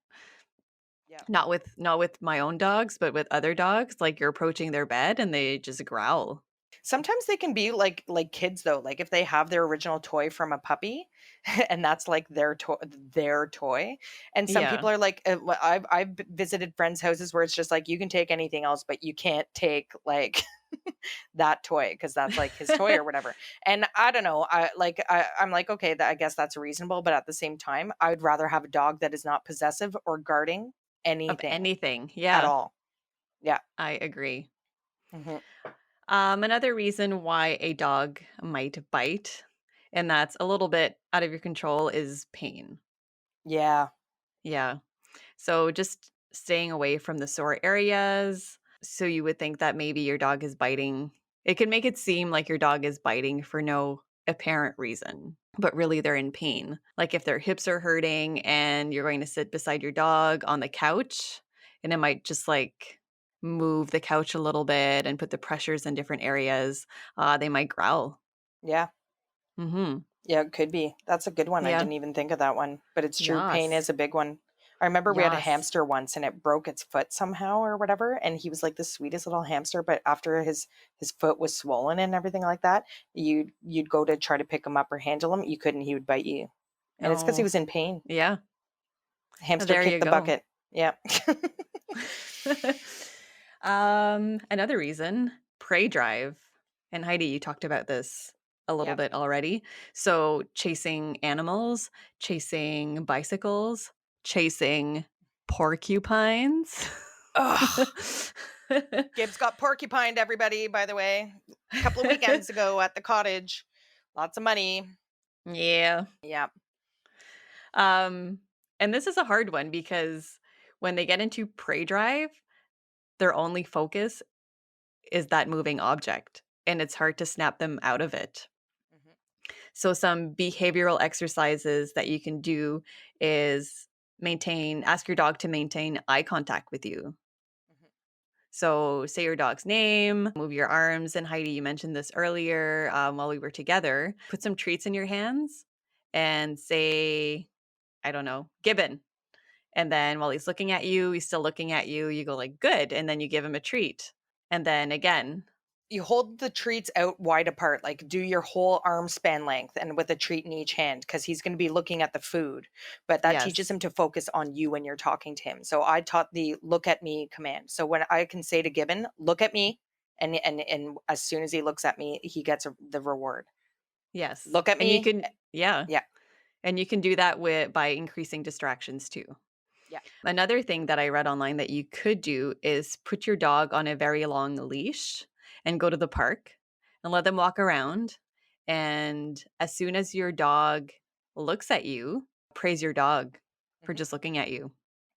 Yeah. Not with my own dogs, but with other dogs, like, you're approaching their bed and they just growl. Sometimes they can be like kids though, like if they have their original toy from a puppy and that's like their toy. And some Yeah. people are like I've visited friends' houses where it's just like you can take anything else, but you can't take like that toy because that's like his toy or whatever. And I don't know, I'm like okay, I guess that's reasonable, but at the same time, I would rather have a dog that is not possessive or guarding Of anything anything, at yeah, all. Yeah. I agree. Mhm. Another reason why a dog might bite, and that's a little bit out of your control, is pain. Yeah. Yeah. So just staying away from the sore areas. So you would think that maybe your dog is biting. It can make it seem like your dog is biting for no apparent reason, but really they're in pain. Like if their hips are hurting and you're going to sit beside your dog on the couch, and it might just like move the couch a little bit and put the pressures in different areas, they might growl. Yeah. Hmm. Yeah, it could be. That's a good one. I Yeah. didn't even think of that one, but it's true. Pain Yes. is a big one. I remember we had a Yes. hamster once and it broke its foot somehow or whatever, and he was like the sweetest little hamster, but after his foot was swollen and everything like that, you'd go to try to pick him up or handle him, you couldn't, he would bite you. And it's because he Oh, was in pain. yeah. Hamster There kicked you the go. bucket. Yeah. Another reason, prey drive. And Heidi, you talked about this a little Yeah. bit already. So, chasing animals, chasing bicycles, chasing porcupines. Ugh. Gibbs got porcupined, everybody, by the way. A couple of weekends ago at the cottage. Lots of money. Yeah. Yeah. Um, and this is a hard one because when they get into prey drive, their only focus is that moving object, and it's hard to snap them out of it. Mhm, So some behavioral exercises that you can do is ask your dog to maintain eye contact with you. mhm, So say your dog's name, move your arms. And Heidi, you mentioned this earlier while we were together. Put some treats in your hands and say, I don't know, Gibbon. And then while he's looking at you, he's still looking at you. You go like, good. And then you give him a treat. And then again, you hold the treats out wide apart, like do your whole arm span length and with a treat in each hand because he's going to be looking at the food. But that teaches yes, him to focus on you when you're talking to him. So I taught the look at me command. So when I can say to Gibbon, look at me, and as soon as he looks at me, he gets the reward. yes. Look at And you me. can, yeah. Yeah. And you can do that with by increasing distractions too. Yeah. Another thing that I read online that you could do is put your dog on a very long leash and go to the park and let them walk around. And as soon as your dog looks at you, praise your dog for Hmm. just looking at you.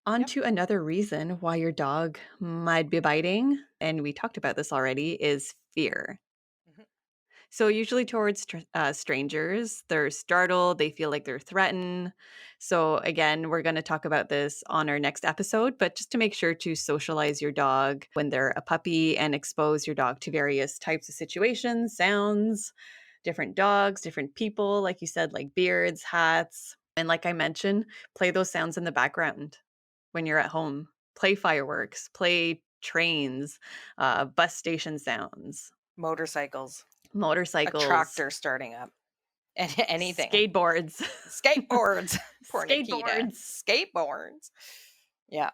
On Yep. to another reason why your dog might be biting, and we talked about this already, is fear. Hmm. So, usually towards strangers, they're startled, they feel like they're threatened. So, again, we're going to talk about this on our next episode, but just to make sure to socialize your dog when they're a puppy and expose your dog to various types of situations, sounds, different dogs, different people, like you said, like beards, hats. And like I mentioned, play those sounds in the background when you're at home. Play fireworks, play trains, bus station sounds, Motorcycles, a motorcycles, tractor starting up, and anything. skateboards. Skateboards. Poor Nikita. Skateboards. Skateboards. Yeah.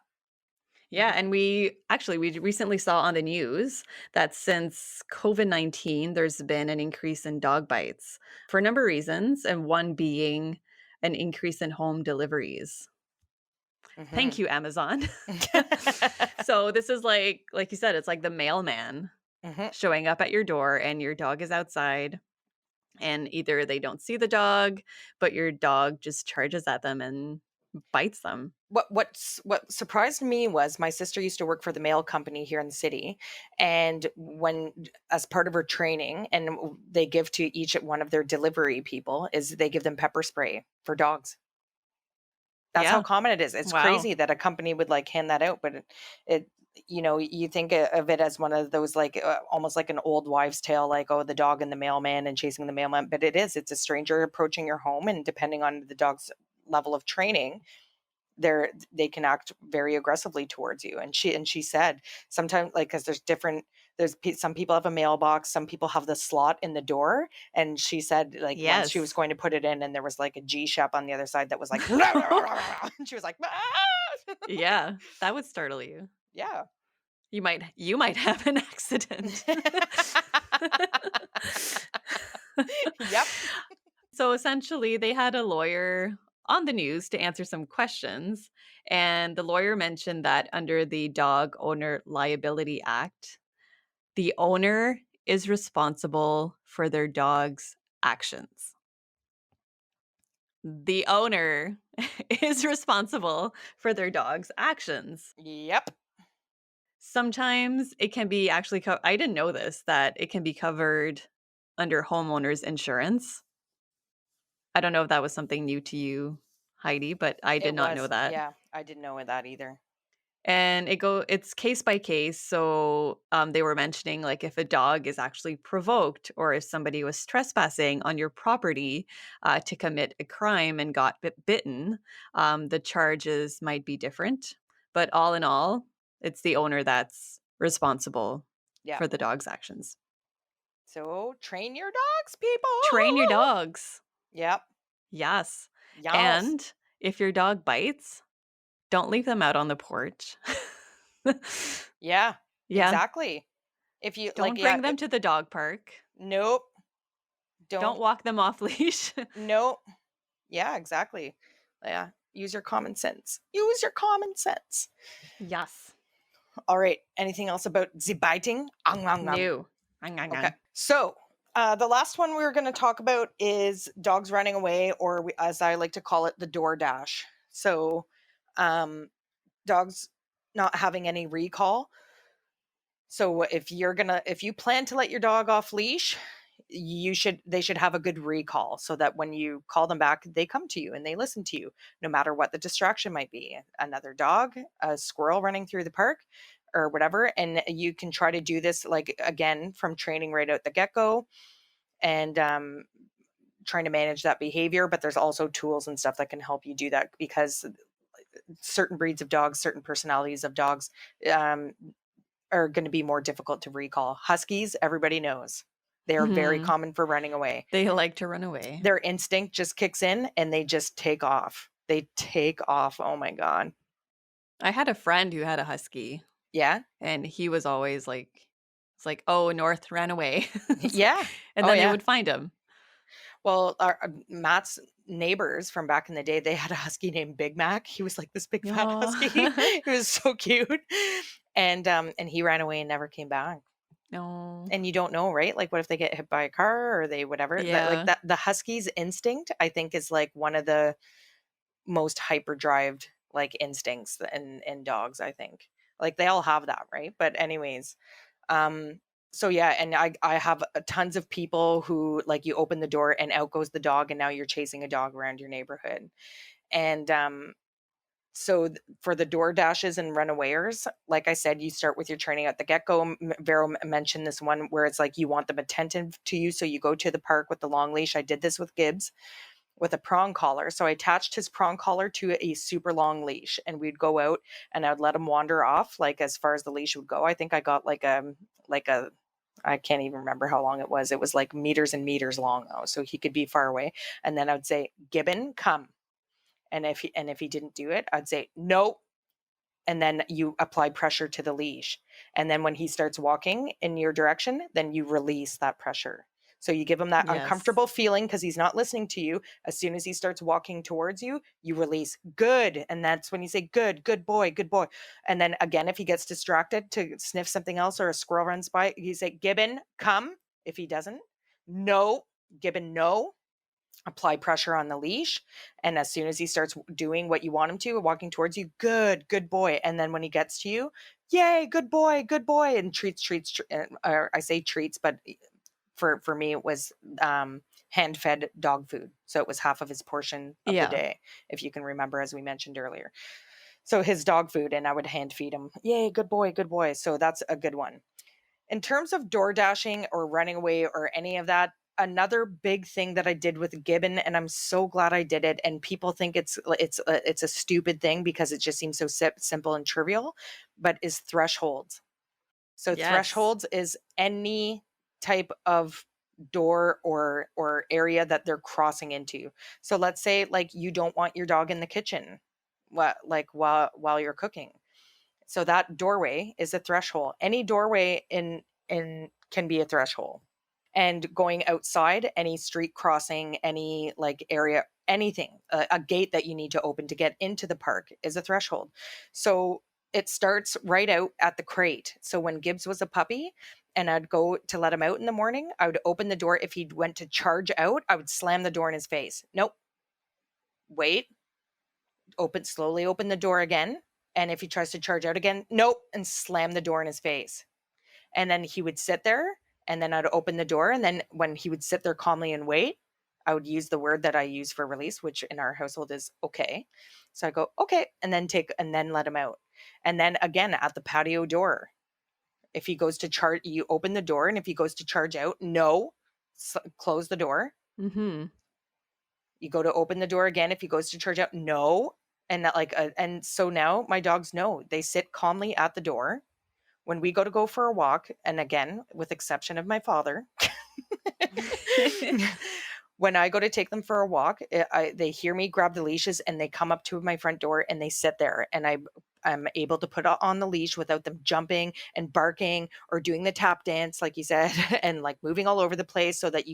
Yeah, Mhm, and we recently saw on the news that since COVID-19, there's been an increase in dog bites for a number of reasons, and one being an increase in home deliveries. Thank mhm. you, Amazon. So this is like you said, it's like the mailman Mhm. showing up at your door and your dog is outside and either they don't see the dog, but your dog just charges at them and bites them. What surprised me was my sister used to work for the mail company here in the city, and when as part of her training, and they give to each one of their delivery people is they give them pepper spray for dogs. That's how Yeah. common it is. It's Wow. crazy that a company would like hand that out, but it you think of it as one of those like almost like an old wives' tale, like, oh, the dog and the mailman and chasing the mailman. But it's a stranger approaching your home, and depending on the dog's level of training, they can act very aggressively towards you. And she said sometimes, like, because some people have a mailbox, some people have the slot in the door, and she said like once she was Yes. going to put it in, and there was like a G shep on the other side that was like and she was like, "Ah!" Yeah, that would startle you. Yeah. You might have an accident. Yep. So essentially, they had a lawyer on the news to answer some questions, and the lawyer mentioned that under the Dog Owner Liability Act, the owner is responsible for their dog's actions. The owner is responsible for their dog's actions. Yep. Sometimes it can be actually I didn't know this, that it can be covered under homeowners insurance. I don't know if that was something new to you, Heidi, but I did It not know was. that. Yeah, I didn't know that either. And it's case by case. So they were mentioning like if a dog is actually provoked or if somebody was trespassing on your property to commit a crime and got bitten, the charges might be different. But all in all, it's the owner that's responsible Yeah. for the dog's actions. So train your dogs, people. Train your dogs. Yep. Yes. Yes. And if your dog bites, don't leave them out on the porch. Yeah, Yeah. exactly. If you like, Don't yeah, bring them to the dog park. nope, Don't don't, walk them off leash. nope. Yeah, exactly. Yeah, use your common sense. Use your common sense. Yes. All right. Anything else about the biting? No. Ang, ang, Okay. ang. So, the last one we were going to talk about is dogs running away, or as I like to call it, the door dash. So, um, dogs not having any recall. So if you plan to let your dog off leash, they should have a good recall so that when you call them back, they come to you and they listen to you, no matter what the distraction might be. Another dog, a squirrel running through the park, or whatever. And you can try to do this like again from training right out the get-go, and trying to manage that behavior. But there's also tools and stuff that can help you do that, because certain breeds of dogs, certain personalities of dogs, um, are going to be more difficult to recall. Huskies, everybody knows. They are very Mhm. common for running away. They like to run away. Their instinct just kicks in and they just take off. They take off. Oh my God. I had a friend who had a husky, Yeah. and he was always like, it's like, "Oh, North ran away." It's like, Yeah. and Oh, then they yeah. would find him. Well, Matt's neighbors from back in the day, they had a husky named Big Mac. He was like this big fat husky. Oh. He was so cute. And he ran away and never came back. No. And you don't know, right? Like, what if they get hit by a car or they whatever? Yeah. The husky's instinct, I think, is like one of the most hyperdrived like instincts in dogs, I think. Like they all have that, right? But anyways, um so yeah, and I have tons of people who like you open the door and out goes the dog, and now you're chasing a dog around your neighborhood. And for the door dashes and runawayers, like I said, you start with your training at the get-go. Vero mentioned this one where it's like you want them attentive to you, so you go to the park with the long leash. I did this with Gibbs with a prong collar. So I attached his prong collar to a super long leash, and we'd go out and I'd let him wander off like as far as the leash would go. I think I got like a I can't even remember how long it was. It was like meters and meters long though, so he could be far away. And then I'd say, "Gibbon, come." And if he didn't do it, I'd say, "No." And then you apply pressure to the leash. And then when he starts walking in your direction, then you release that pressure. So you give him that Yes. uncomfortable feeling because he's not listening to you. As soon as he starts walking towards you, you release good. And that's when you say, "Good, good boy, good boy." And then again, if he gets distracted to sniff something else or a squirrel runs by, you say, "Gibbon, come." If he doesn't, "No." Gibbon, no. Apply pressure on the leash, and as soon as he starts doing what you want him to, walking towards you, "Good, good boy." And then when he gets to you, "Yay, good boy," and or I say treats, but for me it was hand fed dog food, so it was half of his portion of the Yeah. day, if you can remember, as we mentioned earlier. So his dog food, and I would hand feed him. Yay, good boy, good boy. So that's a good one. In terms of door dashing or running away or any of that, another big thing that I did with Gibbon, and I'm so glad I did it. And people think it's a stupid thing because it just seems so simple and trivial, but is thresholds. So Yes. thresholds is any type of door or area that they're crossing into. So let's say like you don't want your dog in the kitchen, while you're cooking. So that doorway is a threshold. Any doorway in can be a threshold. And going outside, any street crossing, any like area, anything, a gate that you need to open to get into the park is a threshold. So it starts right out at the crate. So when Gibbs was a puppy and I'd go to let him out in the morning, I would open the door. If he went to charge out, I would slam the door in his face. Nope. Wait, slowly open the door again. And if he tries to charge out again, nope, and slam the door in his face. And then he would sit there, and then I'd open the door. And then when he would sit there calmly and wait, I would use the word that I use for release, which in our household is okay. So I go, okay, and then let him out. And then again at the patio door, if he goes to charge, you open the door. And if he goes to charge out, no, close the door. Mhm. You go to open the door again. If he goes to charge out, no. And that and so now my dogs know, they sit calmly at the door when we go for a walk. And again, with exception of my father, when I go to take them for a walk, they hear me grab the leashes and they come up to my front door and they sit there, and I'm able to put on the leash without them jumping and barking or doing the tap dance, like you said, and like moving all over the place so that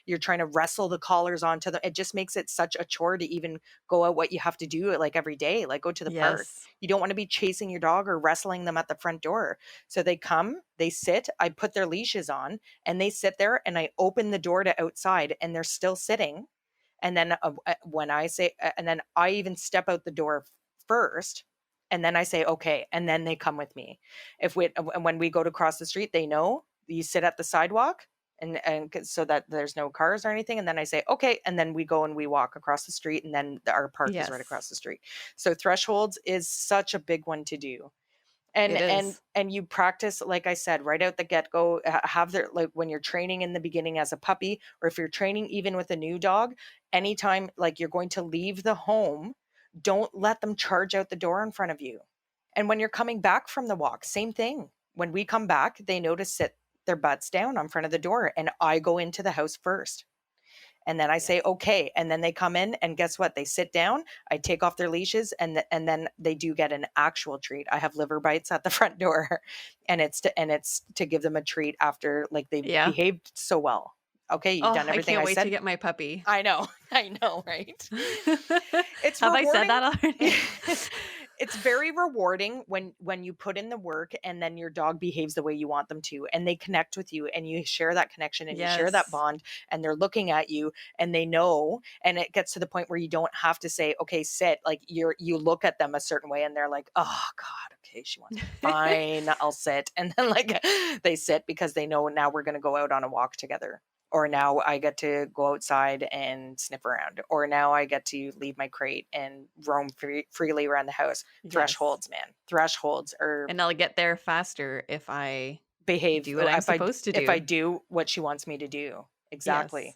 you're trying to wrestle the collars onto them. It just makes it such a chore to even go out what you have to do like every day, like go to the park. Yes. You don't want to be chasing your dog or wrestling them at the front door. So they come, they sit, I put their leashes on, and they sit there, and I open the door to outside and they're still sitting. And then when I say, and then I even step out the door first, and then I say, okay. And then they come with me. When we go to cross the street, they know you sit at the sidewalk, so that there's no cars or anything. And then I say, okay. And then we go and we walk across the street, and then our park is right Yes. across the street. So thresholds is such a big one to do. It is. And you practice, like I said, right out the get-go, have their, like when you're training in the beginning as a puppy, or if you're training even with a new dog, anytime like you're going to leave the home, don't let them charge out the door in front of you. And when you're coming back from the walk, same thing. When we come back, they know to sit their butts down on front of the door, and I go into the house first. And then I say, Yes. okay. And then they come in, and guess what? They sit down. I take off their leashes, and then they do get an actual treat. I have liver bites at the front door, and it's to give them a treat after like they Yeah. behaved so well. Okay, you've Oh, done I everything can't I wait to said. get my puppy. I know. I know, right? It's Have I said rewarding. that already? It's very rewarding when you put in the work and then your dog behaves the way you want them to, and they connect with you, and you share that connection and you share that Yes. bond, and they're looking at you and they know, and it gets to the point where you don't have to say, okay, sit. Like you look at them a certain way and they're like, oh God, okay, she wants me. Fine, I'll sit. And then like they sit because they know now we're gonna go out on a walk together. Or now I get to go outside and sniff around. Or now I get to leave my crate and roam freely around the house. Yes. Thresholds, man. Thresholds are And I'll get there faster if I behave do what I'm supposed to if I do. do what she wants me to do. Yes. Exactly.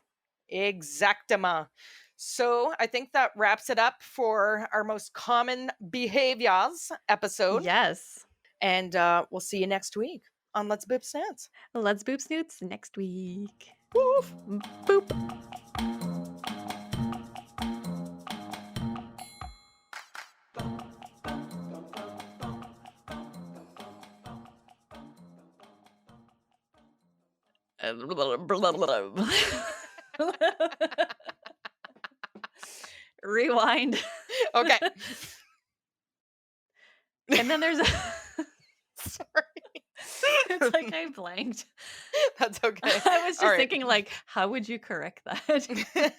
Exactama. So I think that wraps it up for our most common behaviors episode. Yes. And we'll see you next week on Let's Boop Snoots. Let's boop snoots next week. Woof. Boop. Rewind. Okay. And then there's a Sorry. it's like I blanked. That's okay. I was All just right. thinking like, how would you correct that?